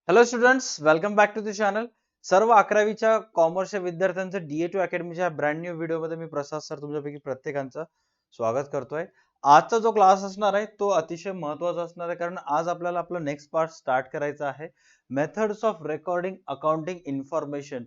Hello students, welcome back to the channel. सर्व 11वीच्या कॉमर्सच्या विद्यार्थ्यांचं DA2 अकॅडमीच्या ब्रँड न्यू व्हिडिओमध्ये मी प्रसाद सर तुमच्यापैकी प्रत्येकांचं स्वागत करतोय. आजचा जो क्लास असणार आहे तो अतिशय महत्त्वाचा असणार आहे, कारण आज आपल्याला आपलं नेक्स्ट पार्ट स्टार्ट करायचा आहे. Methods of recording accounting information.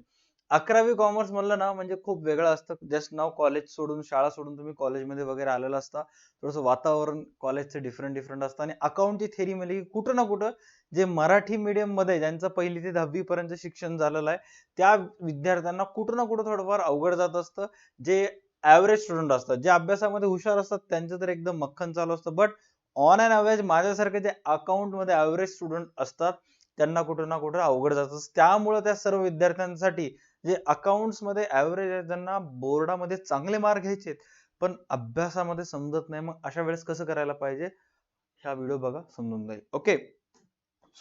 11वी कॉमर्स म्हणलं ना म्हणजे खूप वेगळं असतं. जस्ट नाव कॉलेज सोडून, शाळा सोडून तुम्ही कॉलेजमध्ये वगैरे आलेला असता. थोडंसं वातावरण कॉलेजचं डिफरंट डिफरंट असतं आणि अकाउंटची थेरी म्हणजे कुठं ना कुठं जे मराठी मीडियम मध्ये ज्यांचं 1ली ते 10वी पर्यंत शिक्षण झालेलं आहे त्या विद्यार्थ्यांना कुठं ना कुठं थोडंफार अवघड जात असतं. जे ॲव्हरेज स्टुडंट असतात, जे अभ्यासामध्ये हुशार असतात त्यांचं तर एकदम मक्खन चालू असतं. बट ऑन अँड ॲव्हरेज माझ्यासारखे जे अकाउंट मध्ये ॲव्हरेज स्टुडंट असतात त्यांना कुठं ना कुठं अवघड जात असतं. त्यामुळे त्या सर्व विद्यार्थ्यांसाठी जे अकाउंट्स मध्ये ॲव्हरेज आहेत, ज्यांना बोर्डामध्ये चांगले मार्क घ्यायचे पण अभ्यासामध्ये समजत नाही, मग अशा वेळेस कसं करायला पाहिजे हा व्हिडिओ बघा, समजून जाईल. ओके,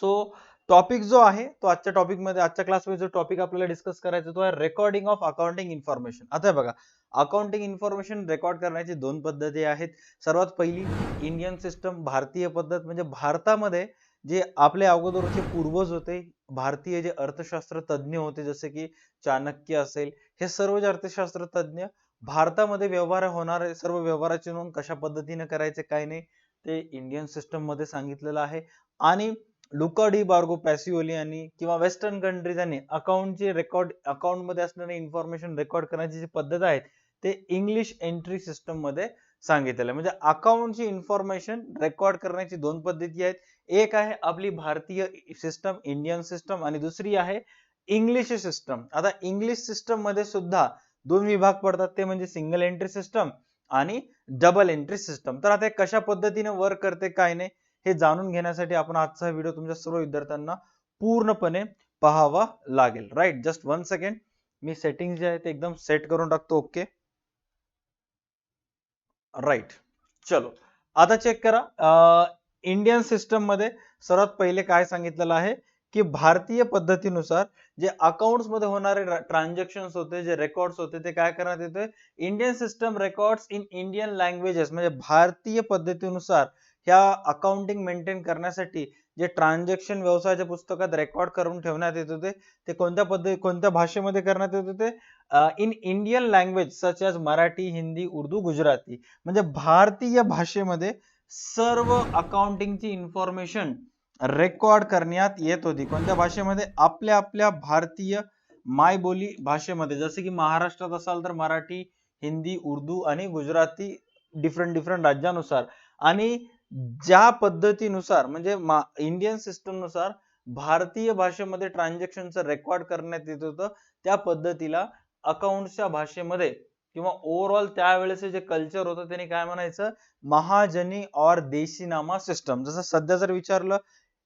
सो टॉपिक जो आहे तो आजच्या टॉपिक मध्ये, आजच्या क्लासमध्ये जो टॉपिक आपल्याला डिस्कस करायचा तो आहे रेकॉर्डिंग ऑफ अकाउंटिंग इन्फॉर्मेशन. आता बघा, अकाउंटिंग इन्फॉर्मेशन रेकॉर्ड करण्याची दोन पद्धती आहेत. सर्वात पहिली इंडियन सिस्टम, भारतीय पद्धत. म्हणजे भारतामध्ये जे आपले अगोदरचे पूर्वज होते, भारतीय जे अर्थशास्त्र तज्ञ होते, जसे की चाणक्य असेल, हे सर्व जे अर्थशास्त्र तज्ञ भारतामध्ये व्यवहार होणारे सर्व व्यवहाराची नोंद कशा पद्धतीने करायचे काय नाही ते इंडियन सिस्टम मध्ये सांगितलेलं आहे. आणि लुका डी बार्गो पॅसिओली यांनी किंवा वेस्टर्न कंट्रीजांनी अकाउंटची रेकॉर्ड, अकाउंट मध्ये असणारे इन्फॉर्मेशन रेकॉर्ड करण्याची जी पद्धत आहे ते इंग्लिश एंट्री सिस्टम मध्ये सांगितलेलं आहे. म्हणजे अकाउंटची इन्फॉर्मेशन रेकॉर्ड करण्याची दोन पद्धती आहेत. एक आहे आपली भारतीय सिस्टम, इंडियन सिस्टम, आणि दुसरी आहे इंग्लिश सिस्टम. आता इंग्लिश सिस्टम मध्ये सुद्धा दोन विभाग पडतात, ते म्हणजे सिंगल एंट्री सिस्टम आणि डबल एंट्री सिस्टम. तर आता हे कशा पद्धतीने वर्क करते काय नाही हे जाणून घेण्यासाठी आपण आजचा व्हिडिओ तुमच्या सर्व विद्यार्थ्यांना पूर्णपणे पाहावा लागेल. राईट, जस्ट वन सेकंड, मी सेटिंग जे आहे ते एकदम सेट करून टाकतो. ओके, राईट, चलो आता चेक करा. इंडियन सिस्टम मध्ये सर्वात पहिले काय सांगितलेलं आहे की भारतीय पद्धतीनुसार जे अकाउंट्स मध्ये होणारे ट्रान्झॅक्शन्स होते, जे रेकॉर्ड्स होते, ते काय करण्यात येते, Indian system records in Indian languages. म्हणजे भारतीय पद्धतीनुसार ह्या अकाउंटिंग मेंटेन करण्यासाठी जे ट्रान्झॅक्शन व्यवसायाच्या पुस्तकात रेकॉर्ड करून ठेवण्यात येत होते ते कोणत्या पद्धती, कोणत्या भाषेमध्ये करण्यात येत होते, in Indian language such as Marathi, Hindi, Urdu, Gujarati. म्हणजे भारतीय भाषेमध्ये सर्व अकाउंटिंगची इन्फॉर्मेशन रेकॉर्ड करण्यात येत होती. कोणत्या भाषेमध्ये, आपल्या आपल्या भारतीय मायबोली भाषेमध्ये. जसे की महाराष्ट्रात असाल तर मराठी, हिंदी, उर्दू आणि गुजराती, डिफरंट डिफरंट राज्यानुसार. आणि ज्या पद्धतीनुसार म्हणजे इंडियन सिस्टम नुसार भारतीय भाषेमध्ये ट्रान्झॅक्शनचं रेकॉर्ड करण्यात येत होतं, त्या पद्धतीला अकाउंटच्या भाषेमध्ये किंवा ओव्हरऑल त्यावेळेस जे कल्चर होतं त्याने काय म्हणायचं, महाजनी और देशीनामा सिस्टम. जसं सध्या जर विचारलं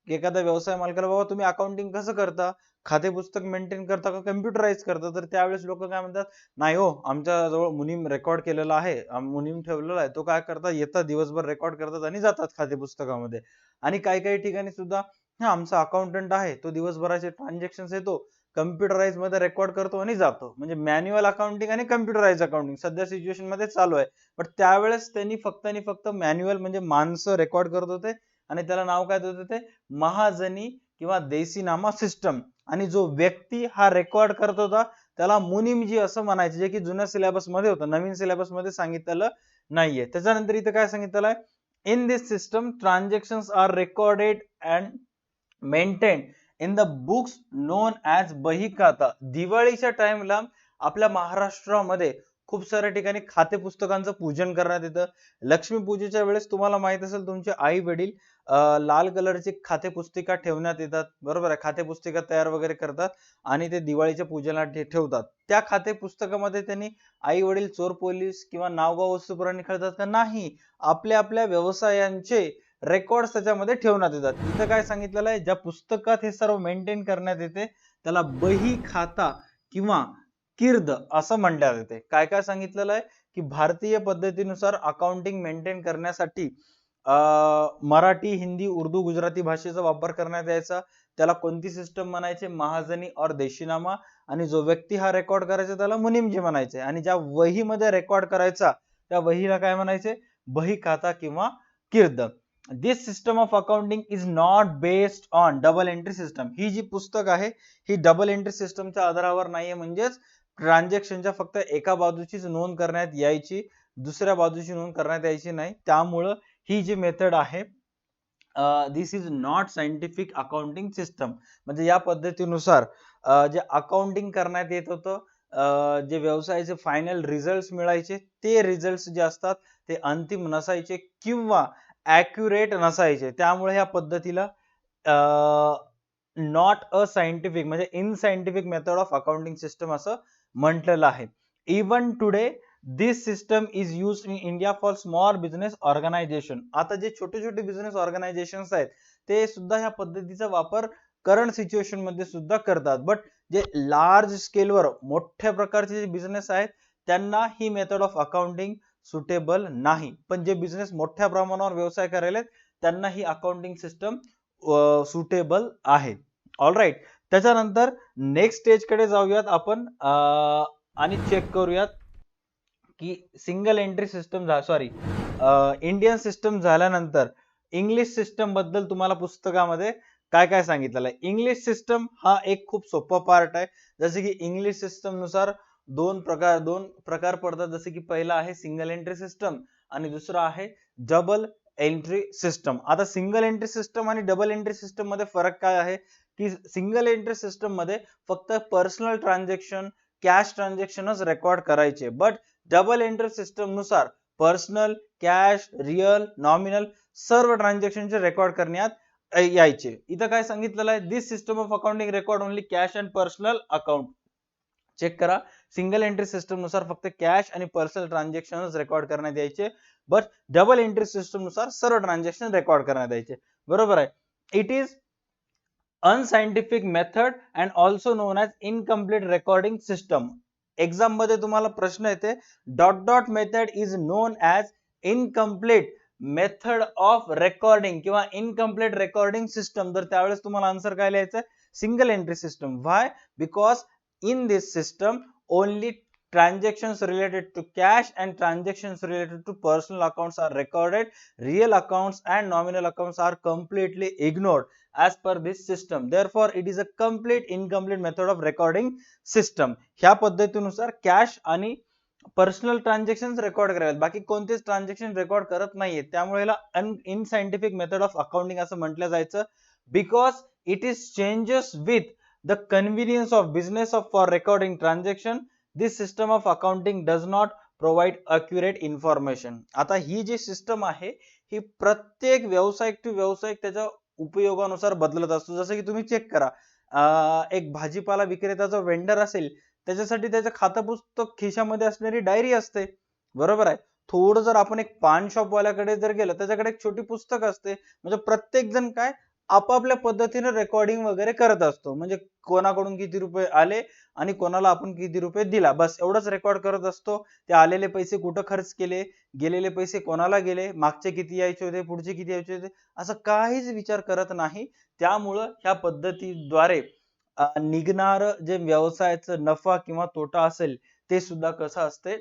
की एखादा व्यवसाय मालकाला, बाबा तुम्ही अकाउंटिंग कसं करता, खाते पुस्तक मेंटेन करता का कम्प्युटराइज करता, तर त्यावेळेस लोक काय म्हणतात, नाही हो, आमच्या जवळ मुनीम रेकॉर्ड केलेला आहे, मुनीम ठेवलेला आहे, तो काय करतात, येतात दिवसभर रेकॉर्ड करतात आणि जातात खाते पुस्तकामध्ये. आणि काही काही ठिकाणी सुद्धा हा आमचा अकाउंटंट आहे, तो दिवसभराचे ट्रान्झॅक्शन येतो कम्प्युटराइज मध्ये रेकॉर्ड करतो आणि जातो. म्हणजे मॅन्युअल अकाउंटिंग आणि कम्प्युटराइज अकाउंटिंग सध्या सिच्युएशन मध्ये चालू आहे. बट त्यावेळेस त्यांनी फक्त आणि फक्त मॅन्युअल म्हणजे माणसं रेकॉर्ड करत होते आणि त्याला नाव काय देत होते, महाजनी किंवा देशीनामा सिस्टम. आणि जो व्यक्ती हा रेकॉर्ड करत होता त्याला मुनिमजी असं म्हणायचे, जे की जुन्या सिलेबस मध्ये होतं, नवीन सिलेबस मध्ये सांगितलेलं नाहीये. त्याच्यानंतर इथे काय सांगितलेलं आहे, in this system transactions are recorded and maintain in the books known as bahi khata. दिवाळीच्या टाइमला आपल्या महाराष्ट्रामध्ये खूप साऱ्या ठिकाणी खाते पुस्तकांचं पूजन करण्यात येतं. लक्ष्मी पूजेच्या वेळेस तुम्हाला माहित असेल तुमचे आई वडील लाल कलरची खाते पुस्तिका ठेवण्यात येतात, बरोबर आहे, खाते पुस्तिका तयार वगैरे करतात आणि ते दिवाळीच्या पूजेला ठेवतात. त्या खाते पुस्तकामध्ये त्यांनी आई वडील चोर पोलीस किंवा नावगाव वस्तू पुराणी खेळतात का, नाही, आपल्या आपल्या व्यवसायांचे रेकॉर्ड त्याच्यामध्ये ठेवण्यात येतात. इथं काय सांगितलेलं आहे, ज्या पुस्तकात हे सर्व मेंटेन करण्यात येते त्याला बही खाता किंवा किर्द असं म्हणण्यात येते. काय काय सांगितलेलं आहे की भारतीय पद्धतीनुसार अकाउंटिंग मेंटेन करण्यासाठी मराठी, हिंदी, उर्दू, गुजराती भाषेचा वापर करण्यात यायचा. त्याला कोणती सिस्टम म्हणायचे, महाजनी और देशीनामा. आणि जो व्यक्ती हा रेकॉर्ड करायचा त्याला मुनिमजी म्हणायचे. आणि ज्या वहीमध्ये रेकॉर्ड करायचा त्या वहीला काय म्हणायचे, बही खाता किंवा किर्द. This system of accounting is not based on double entry system. ही जी पुस्तक आहे ही डबल एंट्री सिस्टमच्या आधारावर नाहीये, म्हणजेच ट्रान्झॅक्शनच्या फक्त एका बाजूचीच नोंद करण्यात यायची, दुसऱ्या बाजूची नोंद करण्यात यायची नाही. त्यामुळं ही जी मेथड आहे this is not scientific accounting system. म्हणजे या पद्धतीनुसार जे अकाउंटिंग करण्यात येत होतं, जे व्यवसायाचे फायनल रिझल्ट मिळायचे ते रिझल्ट जे असतात ते अंतिम नसायचे किंवा ॲक्युरेट नसायचे. त्यामुळे या पद्धतीला नॉट अ सायंटिफिक म्हणजे unscientific method of accounting system असं म्हटलेलं आहे. Even today this system is use in India for small business organization. आता जे छोटे छोटे बिझनेस ऑर्गनायझेशन आहेत ते सुद्धा ह्या पद्धतीचा वापर करंट सिच्युएशन मध्ये सुद्धा करतात. बट जे लार्ज स्केलवर मोठ्या प्रकारचे जे बिझनेस आहेत त्यांना ही मेथड ऑफ अकाउंटिंग सुटेबल नाही. पण जे बिझनेस मोठ्या प्रमाणावर व्यवसाय करायला त्यांना ही अकाउंटिंग सिस्टम सुटेबल आहे. All right. त्याच्यानंतर नेक्स्ट स्टेज कडे जाऊयात आपण आणि चेक करूयात की single entry system sorry Indian system झाल्यानंतर इंग्लिश सिस्टम बद्दल तुम्हाला पुस्तकामध्ये काय काय सांगितलेलं आहे. इंग्लिश सिस्टम हा एक खूप सोपा पार्ट आहे. जसे की इंग्लिश सिस्टम नुसार दोन प्रकार पडतात. जसे की पहिला आहे सिंगल एंट्री सिस्टम आणि दुसरा आहे डबल एंट्री सिस्टम. आता सिंगल एंट्री सिस्टम आणि डबल एंट्री सिस्टम मध्ये फरक काय आहे की सिंगल एंट्री सिस्टम मध्ये फक्त पर्सनल ट्रान्झॅक्शन कॅश ट्रान्झॅक्शनच रेकॉर्ड करायचे. बट डबल एंट्री सिस्टम नुसार पर्सनल कॅश रिअल नॉमिनल सर्व ट्रान्झॅक्शनचे रेकॉर्ड करण्यात यायचे. इथं काय सांगितलेलं आहे this system of accounting record only cash and personal account. Check करा सिंगल एंट्री सिस्टम नुसार फक्त कॅश आणि पर्सनल ट्रान्झॅक्शनच रेकॉर्ड करण्यात यायचे. बट डबल एंट्री सिस्टम नुसार सर्व ट्रान्झॅक्शन रेकॉर्ड करण्यात यायचे. बरोबर आहे. It is unscientific method and also known as incomplete recording system. Exam मध्ये तुम्हाला प्रश्न येते dot dot method is known as incomplete method of recording किंवा इनकम्प्लीट रेकॉर्डिंग सिस्टम. तर त्यावेळेस तुम्हाला आन्सर काय लिहायचं single entry system. Why? Because in this system only transactions related to cash and transactions related to personal accounts are recorded. Real accounts and nominal accounts are completely ignored as per this system. Therefore it is a complete incomplete method of recording system. ह्या पद्धतीनुसार cash आणि personal transaction record करायला बाकी कोणतेच transaction record करत नाहीये. त्यामुळे याला इनसायंटिफिक मेथड ऑफ अकाउंटिंग असं म्हटलं जायचं. Because it is changes with the convenience of business of for recording transaction. This system of accounting does not provide accurate information. आता ही जी सिस्टम आहे ही प्रत्येक व्यावसायिक टू व्यावसायिक त्याच्या उपयोगानुसार बदलत असतो. जसं की तुम्ही चेक करा एक भाजीपाला विक्रेता जो वेंडर असेल त्याच्यासाठी त्याचं खातं पुस्तक खिशामध्ये असणारी डायरी असते. बरोबर आहे. थोडं जर आपण एक पान शॉप वाल्याकडे जर गेलं त्याच्याकडे एक छोटी पुस्तक असते. म्हणजे प्रत्येक जण काय आपापल्या पद्धतीने रेकॉर्डिंग वगैरे करत असतो. म्हणजे कोणाकडून किती रुपये आले आणि कोणाला आपण किती रुपये दिला बस एवढंच रेकॉर्ड करत असतो. ते आलेले पैसे कुठं खर्च केले गेलेले पैसे कोणाला गेले मागचे किती यायचे होते पुढचे किती यायचे होते असं काहीच विचार करत नाही. त्यामुळं ह्या पद्धतीद्वारे निघणार जे व्यवसायाचं नफा किंवा तोटा असेल ते सुद्धा कसं असते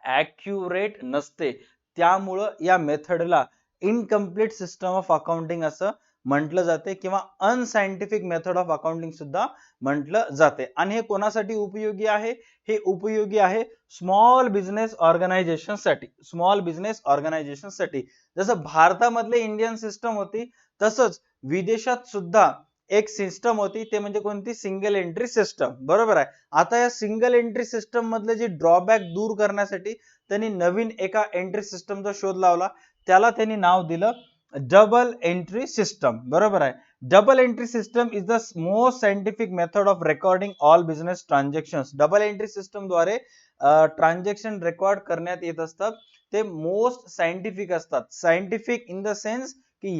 ॲक्युरेट नसते. त्यामुळं या मेथडला इनकम्प्लीट सिस्टम ऑफ अकाउंटिंग असं म्हटलं जाते किंवा अनसायंटिफिक मेथड ऑफ अकाउंटिंग सुद्धा म्हटलं जाते. आणि हे कोणासाठी उपयोगी आहे? हे उपयोगी आहे स्मॉल बिझनेस ऑर्गनायझेशन साठी. स्मॉल बिझनेस ऑर्गनायझेशन साठी जसं भारतामधले इंडियन सिस्टम होती तसंच विदेशात सुद्धा एक सिस्टम होती ते म्हणजे कोणती सिंगल एंट्री सिस्टम. बरोबर आहे. आता या सिंगल एंट्री सिस्टम मधले जे ड्रॉबॅक दूर करण्यासाठी त्यांनी नवीन एका एंट्री सिस्टमचा शोध लावला. त्याला त्यांनी नाव दिलं डबल एंट्री सिस्टम. बरोबर आहे. Double entry system is the most scientific method of recording all business transactions. Double entry system द्वारे ट्रान्झॅक्शन रेकॉर्ड करण्यात येत असतात. ते मोस्ट सायंटिफिक असतात. सायंटिफिक इन द सेन्स की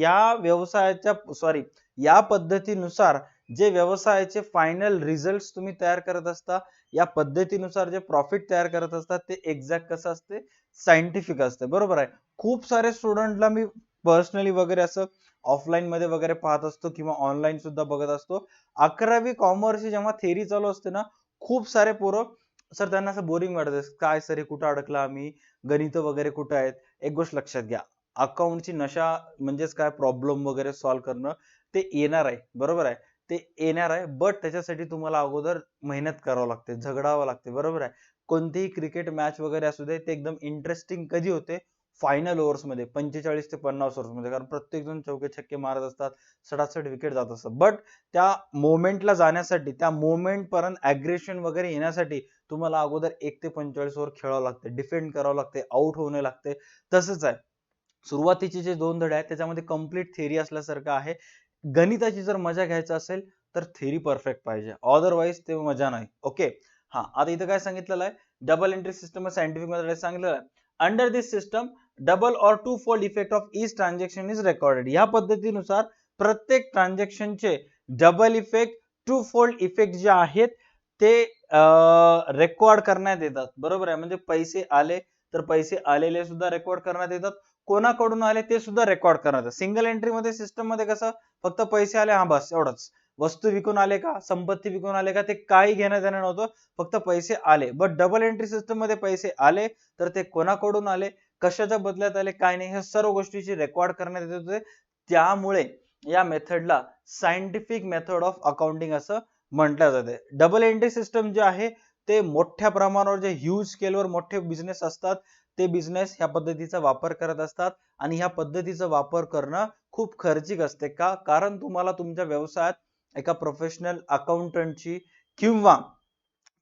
या पद्धतीनुसार जे व्यवसायाचे फायनल रिझल्ट तुम्ही तयार करत असता या पद्धतीनुसार जे प्रॉफिट तयार करत असतात ते एक्झॅक्ट कसं असते सायंटिफिक असते. बरोबर आहे. खूप सारे स्टुडंटला मी पर्सनली वगैरे असं ऑफलाईन मध्ये वगैरे पाहत असतो किंवा ऑनलाईन सुद्धा बघत असतो. 11वी कॉमर्सची जेव्हा थेरी चालू असते ना खूप सारे पोरं सर त्यांना असं बोरिंग वाटत काय सर कुठं अडकला आम्ही गणित वगैरे कुठं आहेत. एक गोष्ट लक्षात घ्या अकाउंटची नशा म्हणजेच काय प्रॉब्लेम वगैरे सॉल्व्ह करणं ते येणार आहे, बरोबर आहे. ते येणार आहे, बट त्याच्यासाठी तुम्हाला अगोदर मेहनत करावं लागते, झगडावं लागते, बरोबर आहे. कोणतीही क्रिकेट मॅच वगैरे असू दे ते एकदम इंटरेस्टिंग कधी होते, फायनल ओव्हर्स मध्ये 45 ते 50 ओव्हर्स मध्ये, कारण प्रत्येक जण चौके छक्के मारत असतात, सडासड विकेट जात असतात. बट त्या मोमेंटला जाण्यासाठी, त्या मोमेंट पर्यंत अग्रेशन वगैरे येण्यासाठी तुम्हाला अगोदर 1 ते 45 ओव्हर खेळावं लागते, डिफेंड करावं लागते, आउट होणे लागते. तसंच आहे, सुरुवातीचे जे 2 धडे आहेत त्याच्यामध्ये कम्प्लीट थेअरी असल्यासारखं आहे. गणिताची जर मजा घ्यायची असेल तर थेअरी परफेक्ट पाहिजे, अदरवाईज ते मजा नाही. ओके. हा, आता इथं काय सांगितलेलं आहे, double entry system scientific method सांगितलेलं आहे. Under this system double or two fold effect of each transaction is recorded. या पद्धतीनुसार प्रत्येक ट्रान्झॅक्शनचे double effect, two fold effect जे आहेत ते रेकॉर्ड करण्यात येतात, बरोबर आहे. म्हणजे पैसे आले तर पैसे आलेले सुद्धा रेकॉर्ड करण्यात येतात, कोणाकडून आले ते सुद्धा रेकॉर्ड करण्यात येतात. सिंगल एंट्री मध्ये सिस्टम मध्ये कसं फक्त पैसे आले, हा बस एवढंच. वस्तू विकून आले का, संपत्ती विकून आले का, ते काही घेणं देणं नव्हतं, फक्त पैसे आले. बट डबल एंट्री सिस्टम मध्ये पैसे आले तर ते कोणाकडून आले, कशाच्या बदल्यात आले, काय नाही, ह्या सर्व गोष्टीची रेकॉर्ड करण्यात येत होते. त्यामुळे या मेथडला सायंटिफिक मेथड ऑफ अकाउंटिंग असं म्हटलं जाते. डबल एंट्री सिस्टम जे आहे ते मोठ्या प्रमाणावर, जे ह्यूज स्केलवर मोठे बिझनेस असतात ते बिझनेस ह्या पद्धतीचा वापर करत असतात. आणि ह्या पद्धतीचा वापर करणं खूप खर्चिक असते. का? कारण तुम्हाला तुमच्या व्यवसायात एका प्रोफेशनल अकाउंटंटची किंवा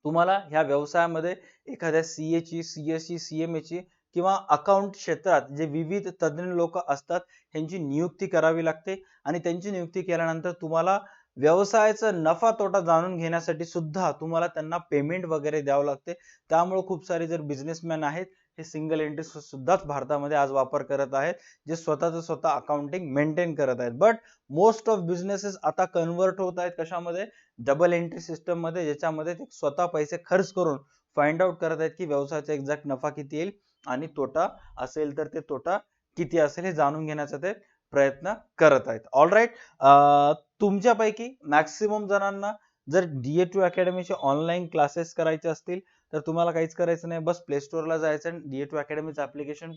तुम्हाला ह्या व्यवसायामध्ये एखाद्या सीए ची, सीएस ची, सीएमए ची किंवा अकाउंट क्षेत्रात जे विविध तज्ञ लोक असतात यांची नियुक्ती करावी लागते. आणि त्यांची नियुक्ती केल्यानंतर तुम्हाला व्यवसायाचा नफा तोटा जाणून घेण्यासाठी सुद्धा तुम्हाला त्यांना पेमेंट वगैरे द्यावं लागते. त्यामुळे खूप सारे जर बिझनेसमॅन आहेत हे सिंगल एंट्री सुद्धाच भारतामध्ये आज वापर करत आहेत, जे स्वतःच स्वतः अकाउंटिंग मेंटेन करत आहेत. बट मोस्ट ऑफ बिझनेसेस आता कन्वर्ट होत आहेत कशामध्ये, डबल एंट्री सिस्टम मध्ये, ज्याच्यामध्ये ते स्वतः पैसे खर्च करून फाइंड आउट करत आहेत की व्यवसायाचा एक्झॅक्ट नफा किती येईल आणि तोटा असेल तर ते तोटा किती असेल हे जाणून घेण्याचा ते प्रयत्न करत आहेत. All right. तुमच्यापैकी मॅक्सिमम जणांना जर DA2 अकॅडमीचे ऑनलाईन क्लासेस करायचे असतील तर तुम्हाला काहीच करायचं नाही, बस प्ले स्टोअरला जायचं आणि DA2 अकॅडमीचं ऍप्लिकेशन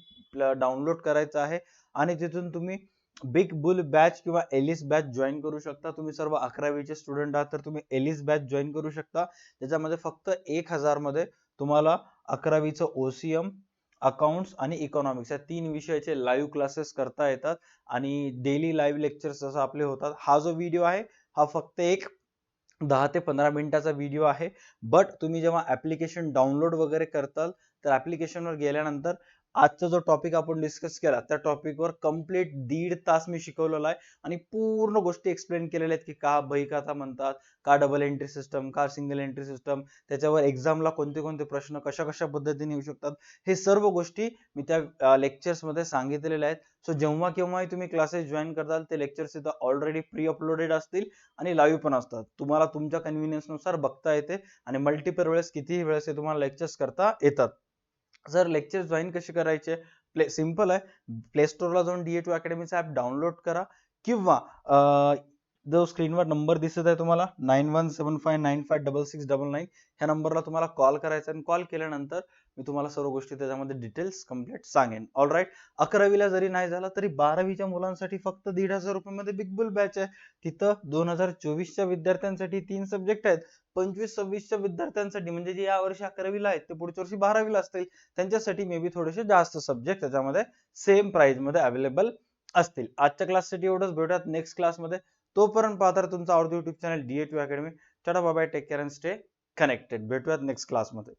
डाउनलोड करायचं आहे. आणि तिथून तुम्ही बिग बुल बॅच किंवा एलिस बॅच जॉईन करू शकता. तुम्ही सर्व 11वीचे स्टुडंट आहात तर तुम्ही एलिस बॅच जॉईन करू शकता. त्याच्यामध्ये फक्त 1000 मध्ये तुम्हाला 11वीचं OCM, अकाउंट्स आणि इकॉनॉमिक्स या 3 विषयाचे लाईव्ह क्लासेस करता येतात. आणि डेली लाईव्ह लेक्चर्स जसं आपले होतात. हा जो व्हिडिओ आहे हा फक्त एक 10 ते 15 मिनिटाचा व्हिडिओ आहे. बट तुम्ही जेव्हा ऍप्लिकेशन डाउनलोड वगैरे करताल तर ऍप्लिकेशनवर गेल्यानंतर आजचा जो टॉपिक आपण डिस्कस केला त्या टॉपिकवर कंप्लीट 1.5 तास मी शिकवलेला आहे. आणि पूर्ण गोष्टी एक्सप्लेन केलेल्या आहेत की का बहीखाता म्हणतात, का डबल एंट्री सिस्टम, का सिंगल एंट्री सिस्टम, त्याच्यावर एक्झामला कोणते कोणते प्रश्न कशा कशा पद्धतीने येऊ शकतात, हे सर्व गोष्टी मी त्या लेक्चर्स मध्ये सांगितलेल्या आहेत. सो जेव्हा केव्हाही तुम्ही क्लासेस जॉईन करताल ते लेक्चर्स इथं ऑलरेडी प्री अपलोडेड असतील आणि लाईव्ह पण असतात. तुम्हाला तुमच्या कन्व्हिनियन्स नुसार बघता येते आणि मल्टिपल वेळेस, कितीही वेळेस हे तुम्हाला लेक्चर्स करता येतात. जर लेक्चर जॉईन कसे करायचे, सिंपल आहे. प्ले स्टोअरला जाऊन DA2 अकॅडमीचा ऍप डाउनलोड करा किंवा जो स्क्रीनवर नंबर दिसत आहे तुम्हाला 9175956699 ह्या नंबरला तुम्हाला कॉल करायचा आणि कॉल केल्यानंतर मी तुम्हाला सर्व गोष्टी त्याच्यामध्ये डिटेल्स कंप्लीट सांगेन. All right. 11वीला जरी नाही झाला तरी 12वीच्या मुलांसाठी फक्त 1,500 रुपयामध्ये बिग बुल बॅच आहे. तिथं 2024च्या विद्यार्थ्यांसाठी 3 सब्जेक्ट आहेत. 25-26च्या विद्यार्थ्यांसाठी म्हणजे जे या वर्षी 11वीला आहेत ते पुढच्या वर्षी 12वीला असतील त्यांच्यासाठी मे बी थोडेसे जास्त सब्जेक्ट त्याच्यामध्ये सेम प्राइस मध्ये अवेलेबल असतील. आजच्या क्लाससाठी एवढंच. भेटूयात नेक्स्ट क्लासमध्ये. तोपर्यंत पाहता तुमचा आवडतं YouTube channel DA2 academy. Tata bye bye, take care and stay connected. भेटूयात नेक्स्ट क्लासमध्ये.